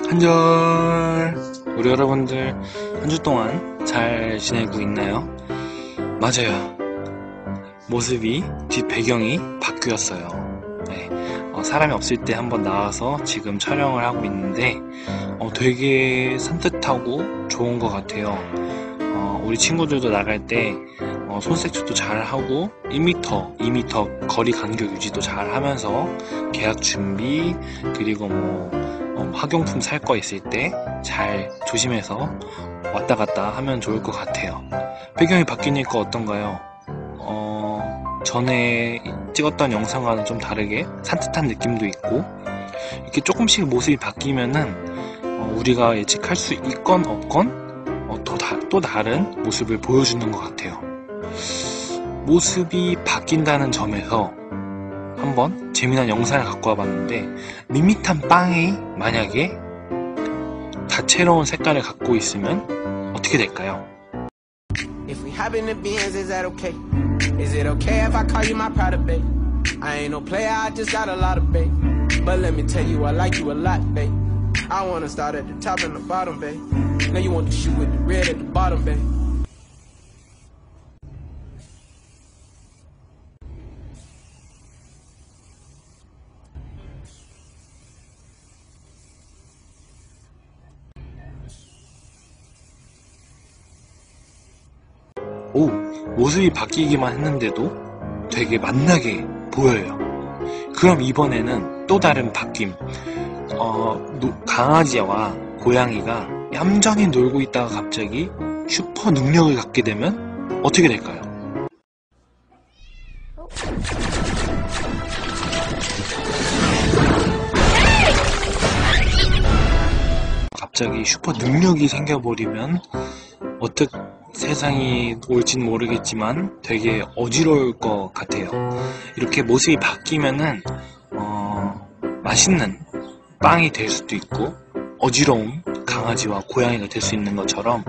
한절. 우리 여러분들 한 주 동안 잘 지내고 있나요? 맞아요. 모습이 뒷 배경이 바뀌었어요. 네. 사람이 없을 때 한번 나와서 지금 촬영을 하고 있는데 되게 산뜻하고 좋은 것 같아요. 우리 친구들도 나갈 때 손세차도 잘 하고 2m 거리 간격 유지도 잘 하면서 계약 준비, 그리고 학용품 살 거 있을 때 잘 조심해서 왔다 갔다 하면 좋을 것 같아요. 배경이 바뀌니까 어떤가요? 전에 찍었던 영상과는 좀 다르게 산뜻한 느낌도 있고, 이렇게 조금씩 모습이 바뀌면은 우리가 예측할 수 있건 없건 또 다른 모습을 보여주는 것 같아요. 모습이 바뀐다는 점에서 한번 재미난 영상을 갖고 와봤는데, 밋밋한 빵이 만약에 다채로운 색깔을 갖고 있으면 어떻게 될까요? If we hop in the Benz, is that okay? Is it okay if I call you my pride, babe? I ain't no player, I just got a lot of babe. But let me tell you, I like you a lot, babe. I wanna start at the top and the bottom, babe. Now you want the shoe with the red at the bottom, babe. 오, 모습이 바뀌기만 했는데도 되게 맛나게 보여요. 그럼 이번에는 또 다른 바뀜. 강아지와 고양이가 얌전히 놀고 있다가 갑자기 슈퍼 능력을 갖게 되면 어떻게 될까요? 갑자기 슈퍼 능력이 생겨버리면 세상이 올진 모르겠지만 되게 어지러울 것 같아요. 이렇게 모습이 바뀌면은 맛있는 빵이 될 수도 있고, 어지러운 강아지와 고양이가 될 수 있는 것처럼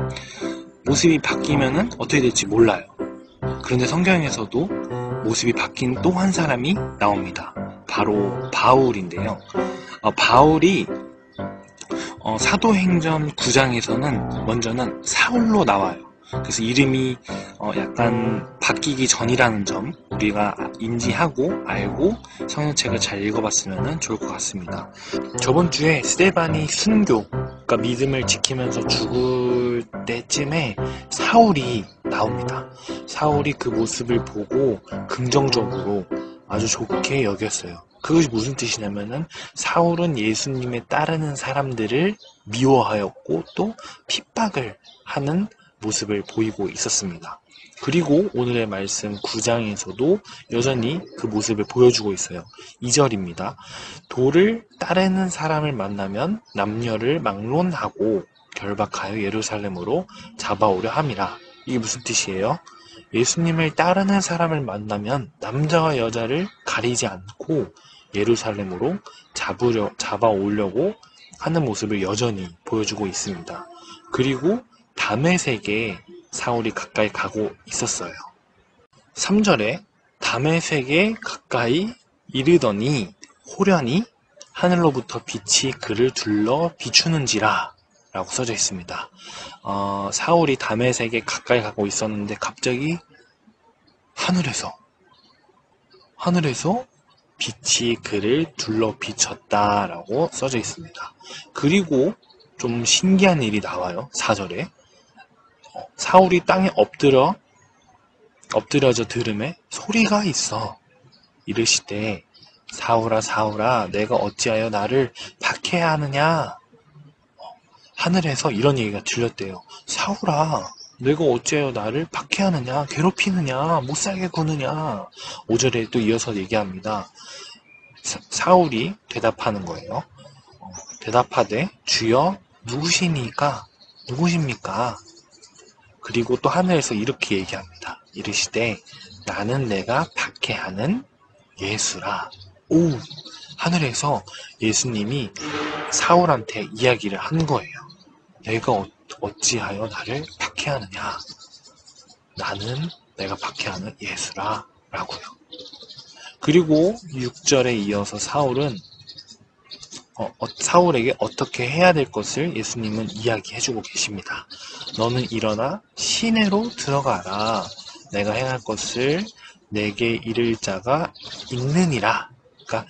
모습이 바뀌면은 어떻게 될지 몰라요. 그런데 성경에서도 모습이 바뀐 또 한 사람이 나옵니다. 바로 바울인데요. 바울이 사도행전 9장에서는 먼저는 사울로 나와요. 그래서 이름이 약간 바뀌기 전이라는 점 우리가 인지하고 알고 성경책을 잘 읽어봤으면 좋을 것 같습니다. 저번 주에 스데반이 순교, 그러니까 믿음을 지키면서 죽을 때쯤에 사울이 나옵니다. 사울이 그 모습을 보고 긍정적으로 아주 좋게 여겼어요. 그것이 무슨 뜻이냐면은 사울은 예수님에 따르는 사람들을 미워하였고 또 핍박을 하는 모습을 보이고 있었습니다. 그리고 오늘의 말씀 9장에서도 여전히 그 모습을 보여주고 있어요. 2절입니다. 도를 따르는 사람을 만나면 남녀를 막론하고 결박하여 예루살렘으로 잡아오려 함이라. 이게 무슨 뜻이에요? 예수님을 따르는 사람을 만나면 남자와 여자를 가리지 않고 예루살렘으로 잡아오려고 하는 모습을 여전히 보여주고 있습니다. 그리고 다메섹에 사울이 가까이 가고 있었어요. 3절에 다메섹에 가까이 이르더니 호련히 하늘로부터 빛이 그를 둘러 비추는지라 라고 써져 있습니다. 사울이 다메섹에 가까이 가고 있었는데 갑자기 하늘에서 빛이 그를 둘러 비쳤다 라고 써져 있습니다. 그리고 좀 신기한 일이 나와요. 4절에 사울이 땅에 엎드려져 들음에 소리가 있어 이르시되 사울아 사울아 내가 어찌하여 나를 박해야 하느냐. 하늘에서 이런 얘기가 들렸대요. 사울아 내가 어찌하여 나를 박해하느냐, 괴롭히느냐, 못살게 구느냐. 5절에 또 이어서 얘기합니다. 사울이 대답하는 거예요. 대답하되 주여 누구십니까? 그리고 또 하늘에서 이렇게 얘기합니다. 이르시되 나는 내가 박해하는 예수라. 오, 하늘에서 예수님이 사울한테 이야기를 한 거예요. 내가 어찌하여 나를 박해하느냐. 나는 내가 박해하는 예수라 라고요. 그리고 6절에 이어서 사울은 사울에게 어떻게 해야 될 것을 예수님은 이야기해주고 계십니다. 너는 일어나 시내로 들어가라. 내가 행할 것을 내게 이를 자가 있느니라. 그러니까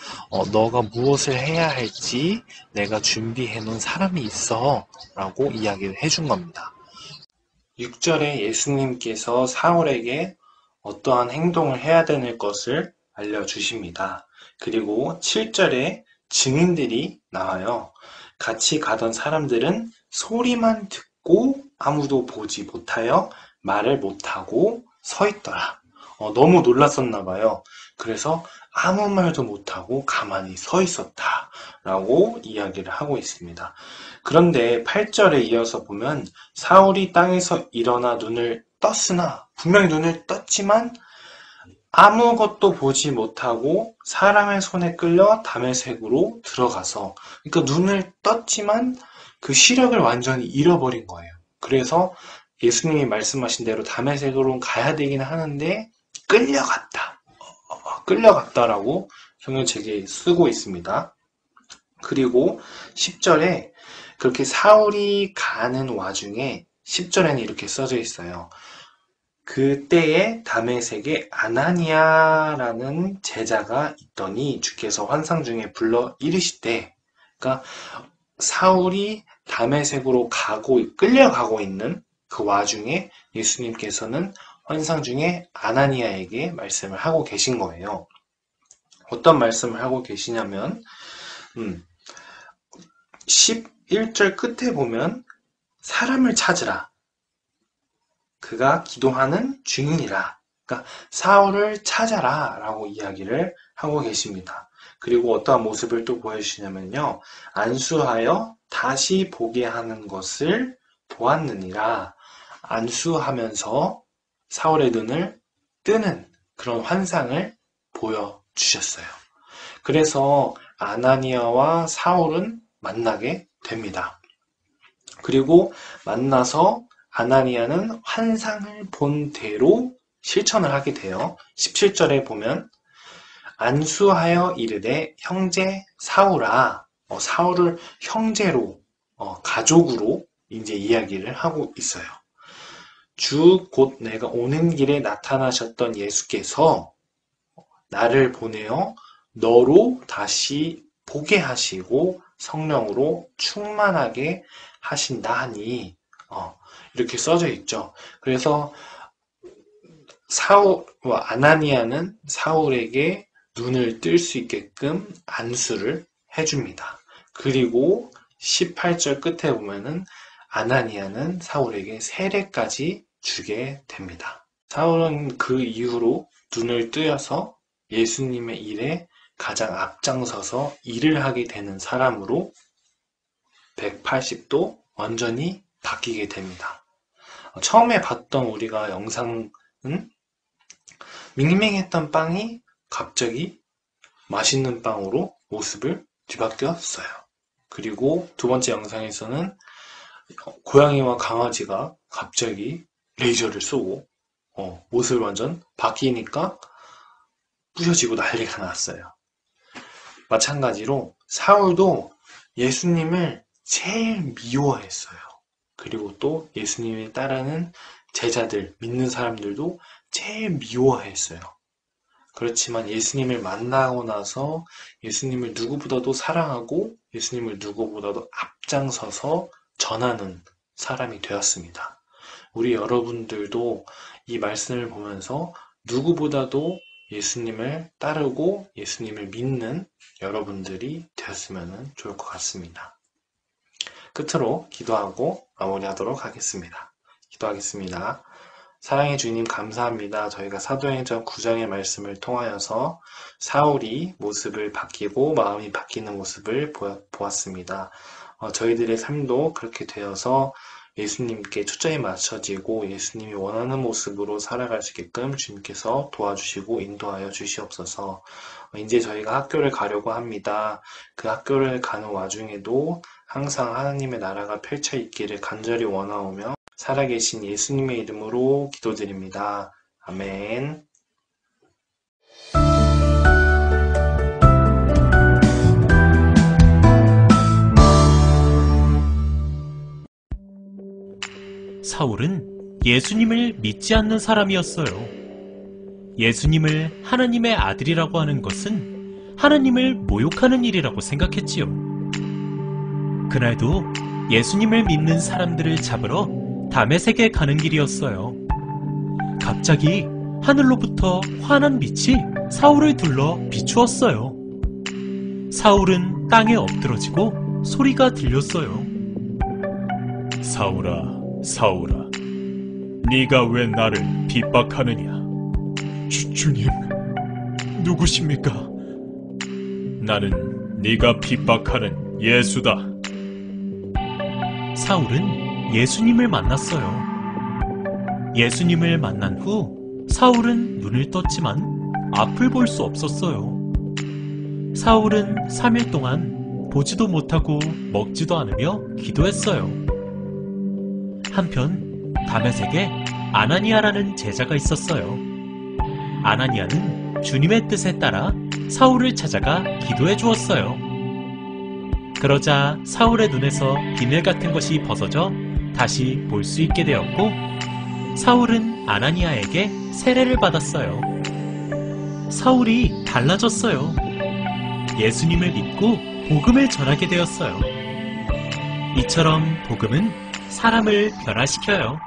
너가 무엇을 해야 할지 내가 준비해 놓은 사람이 있어 라고 이야기를 해준 겁니다. 6절에 예수님께서 사울에게 어떠한 행동을 해야 되는 것을 알려주십니다. 그리고 7절에 증인들이 나와요. 같이 가던 사람들은 소리만 듣고 아무도 보지 못하여 말을 못하고 서 있더라. 너무 놀랐었나 봐요. 그래서 아무 말도 못하고 가만히 서 있었다 라고 이야기를 하고 있습니다. 그런데 8절에 이어서 보면 사울이 땅에서 일어나 눈을 떴으나, 분명히 눈을 떴지만 아무것도 보지 못하고 사람의 손에 끌려 다메섹으로 들어가서, 그러니까 눈을 떴지만 그 시력을 완전히 잃어버린 거예요. 그래서 예수님이 말씀하신 대로 다메섹으로 가야 되긴 하는데 끌려갔다라고 성경책에 쓰고 있습니다. 그리고 10절에 그렇게 사울이 가는 와중에 10절에는 이렇게 써져 있어요. 그때에 다메섹에 아나니아라는 제자가 있더니 주께서 환상 중에 불러 이르시되, 그러니까 사울이 다메섹으로 끌려가고 있는 그 와중에 예수님께서는 환상 중에 아나니아에게 말씀을 하고 계신 거예요. 어떤 말씀을 하고 계시냐면 11절 끝에 보면 사람을 찾으라. 그가 기도하는 중이니라. 그러니까 사울을 찾아라 라고 이야기를 하고 계십니다. 그리고 어떠한 모습을 또 보여주시냐면요. 안수하여 다시 보게 하는 것을 보았느니라. 안수하면서 사울의 눈을 뜨는 그런 환상을 보여주셨어요. 그래서 아나니아와 사울은 만나게 됩니다. 그리고 만나서 아나니아는 환상을 본 대로 실천을 하게 돼요. 17절에 보면 안수하여 이르되 형제 사울아, 사울을 형제로, 가족으로 이제 이야기를 하고 있어요. 주 곧 내가 오는 길에 나타나셨던 예수께서 나를 보내어 너로 다시 보게 하시고 성령으로 충만하게 하신다 하니, 이렇게 써져 있죠. 그래서 아나니아는 사울에게 눈을 뜰 수 있게끔 안수를 해줍니다. 그리고 18절 끝에 보면은 아나니아는 사울에게 세례까지 주게 됩니다. 사울은 그 이후로 눈을 뜨여서 예수님의 일에 가장 앞장서서 일을 하게 되는 사람으로 180도 완전히 바뀌게 됩니다. 처음에 봤던 우리가 영상은 밍밍했던 빵이 갑자기 맛있는 빵으로 모습을 뒤바뀌었어요. 그리고 두 번째 영상에서는 고양이와 강아지가 갑자기 레이저를 쏘고 모습을 완전 바뀌니까 부셔지고 난리가 났어요. 마찬가지로 사울도 예수님을 제일 미워했어요. 그리고 또 예수님을 따르는 제자들, 믿는 사람들도 제일 미워했어요. 그렇지만 예수님을 만나고 나서 예수님을 누구보다도 사랑하고 예수님을 누구보다도 앞장서서 전하는 사람이 되었습니다. 우리 여러분들도 이 말씀을 보면서 누구보다도 예수님을 따르고 예수님을 믿는 여러분들이 되었으면 좋을 것 같습니다. 끝으로 기도하고 마무리하도록 하겠습니다. 기도하겠습니다. 사랑의 주님 감사합니다. 저희가 사도행전 9장의 말씀을 통하여서 사울이 모습을 바뀌고 마음이 바뀌는 모습을 보았습니다. 저희들의 삶도 그렇게 되어서 예수님께 초점이 맞춰지고 예수님이 원하는 모습으로 살아갈 수 있게끔 주님께서 도와주시고 인도하여 주시옵소서. 이제 저희가 학교를 가려고 합니다. 그 학교를 가는 와중에도 항상 하나님의 나라가 펼쳐 있기를 간절히 원하오며 살아계신 예수님의 이름으로 기도드립니다. 아멘. 사울은 예수님을 믿지 않는 사람이었어요. 예수님을 하나님의 아들이라고 하는 것은 하나님을 모욕하는 일이라고 생각했지요. 그날도 예수님을 믿는 사람들을 잡으러 다메섹에 가는 길이었어요. 갑자기 하늘로부터 환한 빛이 사울을 둘러 비추었어요. 사울은 땅에 엎드러지고 소리가 들렸어요. 사울아, 사울아, 네가 왜 나를 핍박하느냐? 주님, 누구십니까? 나는 네가 핍박하는 예수다. 사울은 예수님을 만났어요. 예수님을 만난 후 사울은 눈을 떴지만 앞을 볼 수 없었어요. 사울은 3일 동안 보지도 못하고 먹지도 않으며 기도했어요. 한편 다메섹에 아나니아라는 제자가 있었어요. 아나니아는 주님의 뜻에 따라 사울을 찾아가 기도해 주었어요. 그러자 사울의 눈에서 비늘 같은 것이 벗어져 다시 볼 수 있게 되었고, 사울은 아나니아에게 세례를 받았어요. 사울이 달라졌어요. 예수님을 믿고 복음을 전하게 되었어요. 이처럼 복음은 사람을 변화시켜요.